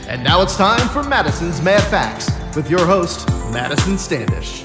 And now it's time for Madison's Mad Facts with your host, Madison Standish.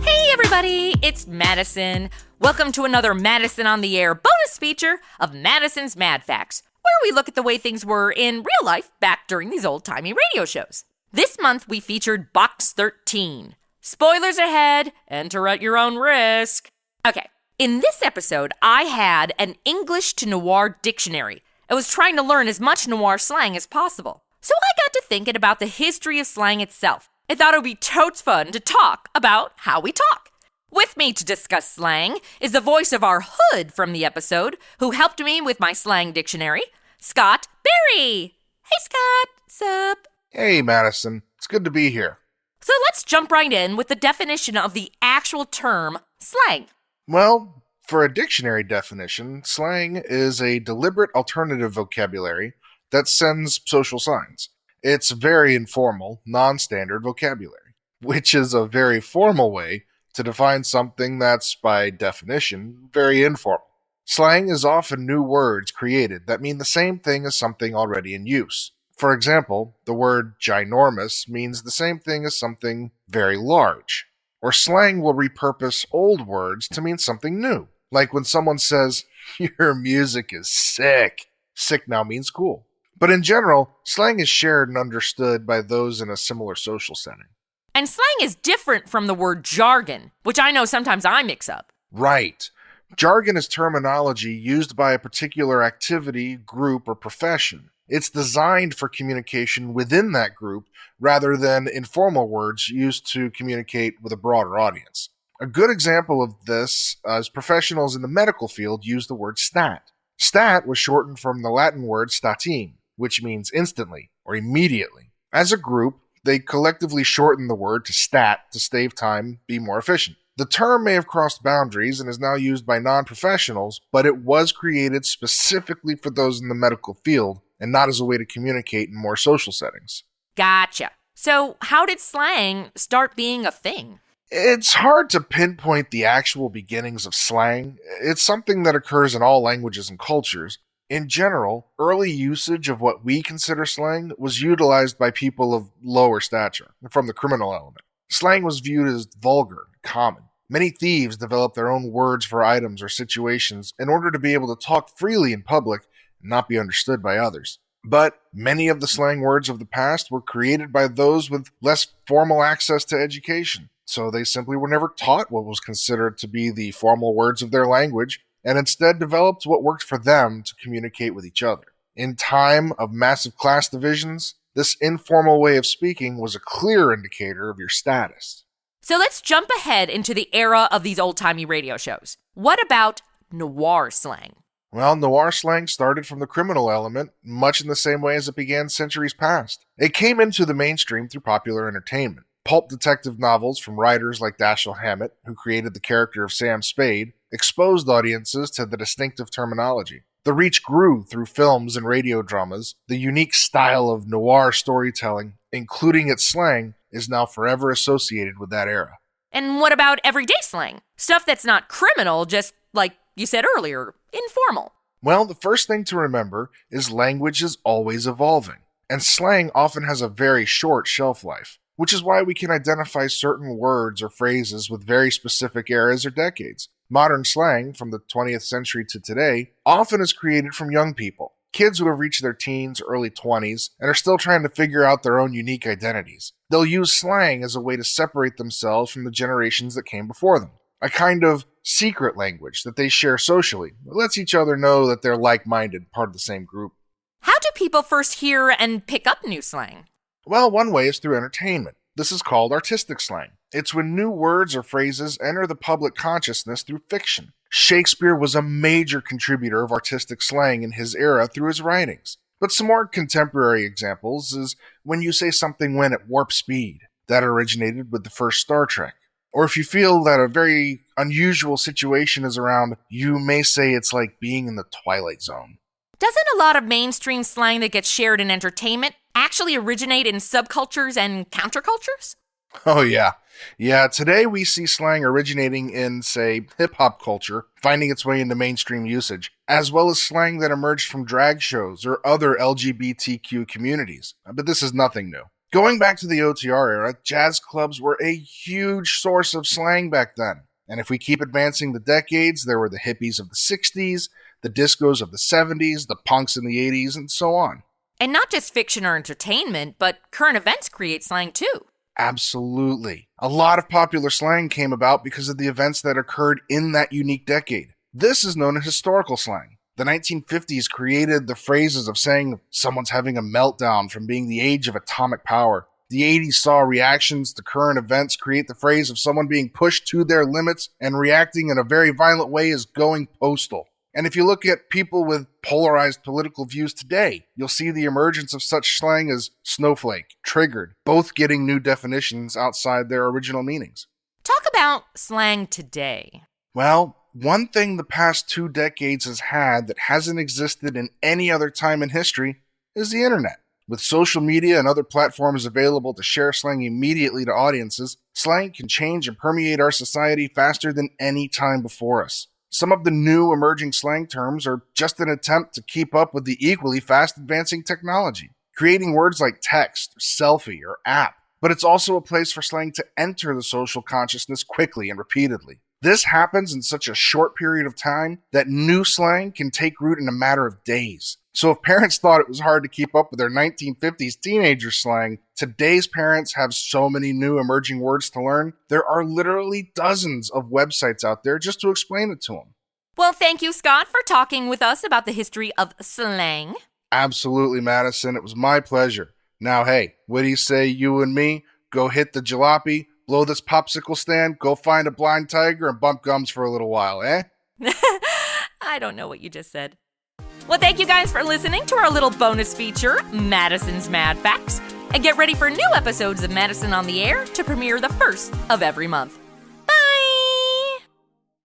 Hey everybody, it's Madison. Welcome to another Madison on the Air bonus feature of Madison's Mad Facts, where we look at the way things were in real life back during these old-timey radio shows. This month we featured Box 13. Spoilers ahead, enter at your own risk. Okay, in this episode I had an English to Noir dictionary. I was trying to learn as much Noir slang as possible. So I got to thinking about the history of slang itself. I thought it would be totes fun to talk about how we talk. With me to discuss slang is the voice of our hood from the episode, who helped me with my slang dictionary, Scott Barry. Hey Scott, sup? Hey Madison, it's good to be here. So let's jump right in with the definition of the actual term slang. Well, for a dictionary definition, slang is a deliberate alternative vocabulary that sends social signs. It's very informal, non-standard vocabulary, which is a very formal way to define something that's, by definition, very informal. Slang is often new words created that mean the same thing as something already in use. For example, the word ginormous means the same thing as something very large. Or slang will repurpose old words to mean something new. Like when someone says, "Your music is sick." Sick now means cool. But in general, slang is shared and understood by those in a similar social setting. And slang is different from the word jargon, which I know sometimes I mix up. Right. Jargon is terminology used by a particular activity, group, or profession. It's designed for communication within that group rather than informal words used to communicate with a broader audience. A good example of this is professionals in the medical field use the word stat. Stat was shortened from the Latin word statim, which means instantly or immediately. As a group, they collectively shortened the word to stat to save time, be more efficient. The term may have crossed boundaries and is now used by non-professionals, but it was created specifically for those in the medical field and not as a way to communicate in more social settings. Gotcha. So how did slang start being a thing? It's hard to pinpoint the actual beginnings of slang. It's something that occurs in all languages and cultures. In general, early usage of what we consider slang was utilized by people of lower stature, from the criminal element. Slang was viewed as vulgar, common. Many thieves developed their own words for items or situations in order to be able to talk freely in public and not be understood by others. But many of the slang words of the past were created by those with less formal access to education. So they simply were never taught what was considered to be the formal words of their language, and instead developed what worked for them to communicate with each other. In time of massive class divisions, this informal way of speaking was a clear indicator of your status. So let's jump ahead into the era of these old-timey radio shows. What about noir slang? Well, noir slang started from the criminal element, much in the same way as it began centuries past. It came into the mainstream through popular entertainment. Pulp detective novels from writers like Dashiell Hammett, who created the character of Sam Spade, exposed audiences to the distinctive terminology. The reach grew through films and radio dramas. The unique style of noir storytelling, including its slang, is now forever associated with that era. And what about everyday slang? Stuff that's not criminal, just like you said earlier, informal. Well, the first thing to remember is language is always evolving, and slang often has a very short shelf life, which is why we can identify certain words or phrases with very specific eras or decades. Modern slang, from the 20th century to today, often is created from young people, kids who have reached their teens, early 20s, and are still trying to figure out their own unique identities. They'll use slang as a way to separate themselves from the generations that came before them. A kind of secret language that they share socially. It lets each other know that they're like-minded, part of the same group. How do people first hear and pick up new slang? Well, one way is through entertainment. This is called artistic slang. It's when new words or phrases enter the public consciousness through fiction. Shakespeare was a major contributor of artistic slang in his era through his writings. But some more contemporary examples is when you say something went at warp speed. That originated with the first Star Trek. Or if you feel that a very unusual situation is around, you may say it's like being in the Twilight Zone. Doesn't a lot of mainstream slang that gets shared in entertainment actually originate in subcultures and countercultures? Oh yeah, Yeah, today we see slang originating in, say, hip-hop culture, finding its way into mainstream usage, as well as slang that emerged from drag shows or other LGBTQ communities. But this is nothing new. Going back to the OTR era, jazz clubs were a huge source of slang back then. And if we keep advancing the decades, there were the hippies of the 60s, the discos of the 70s, the punks in the 80s, and so on. And not just fiction or entertainment, but current events create slang too. Absolutely. A lot of popular slang came about because of the events that occurred in that unique decade. This is known as historical slang. The 1950s created the phrases of saying someone's having a meltdown from being the age of atomic power. The 80s saw reactions to current events create the phrase of someone being pushed to their limits and reacting in a very violent way as going postal. And if you look at people with polarized political views today, you'll see the emergence of such slang as snowflake, triggered, both getting new definitions outside their original meanings. Talk about slang today. Well, one thing the past 2 decades has had that hasn't existed in any other time in history is the internet. With social media and other platforms available to share slang immediately to audiences, slang can change and permeate our society faster than any time before us. Some of the new emerging slang terms are just an attempt to keep up with the equally fast advancing technology, creating words like text, or selfie, or app. But it's also a place for slang to enter the social consciousness quickly and repeatedly. This happens in such a short period of time that new slang can take root in a matter of days. So if parents thought it was hard to keep up with their 1950s teenager slang, today's parents have so many new emerging words to learn. There are literally dozens of websites out there just to explain it to them. Well, thank you, Scott, for talking with us about the history of slang. Absolutely, Madison. It was my pleasure. Now, hey, what do you say you and me go hit the jalopy, blow this popsicle stand, go find a blind tiger, and bump gums for a little while, eh? I don't know what you just said. Well, thank you guys for listening to our little bonus feature, Madison's Mad Facts. And get ready for new episodes of Madison on the Air to premiere the first of every month.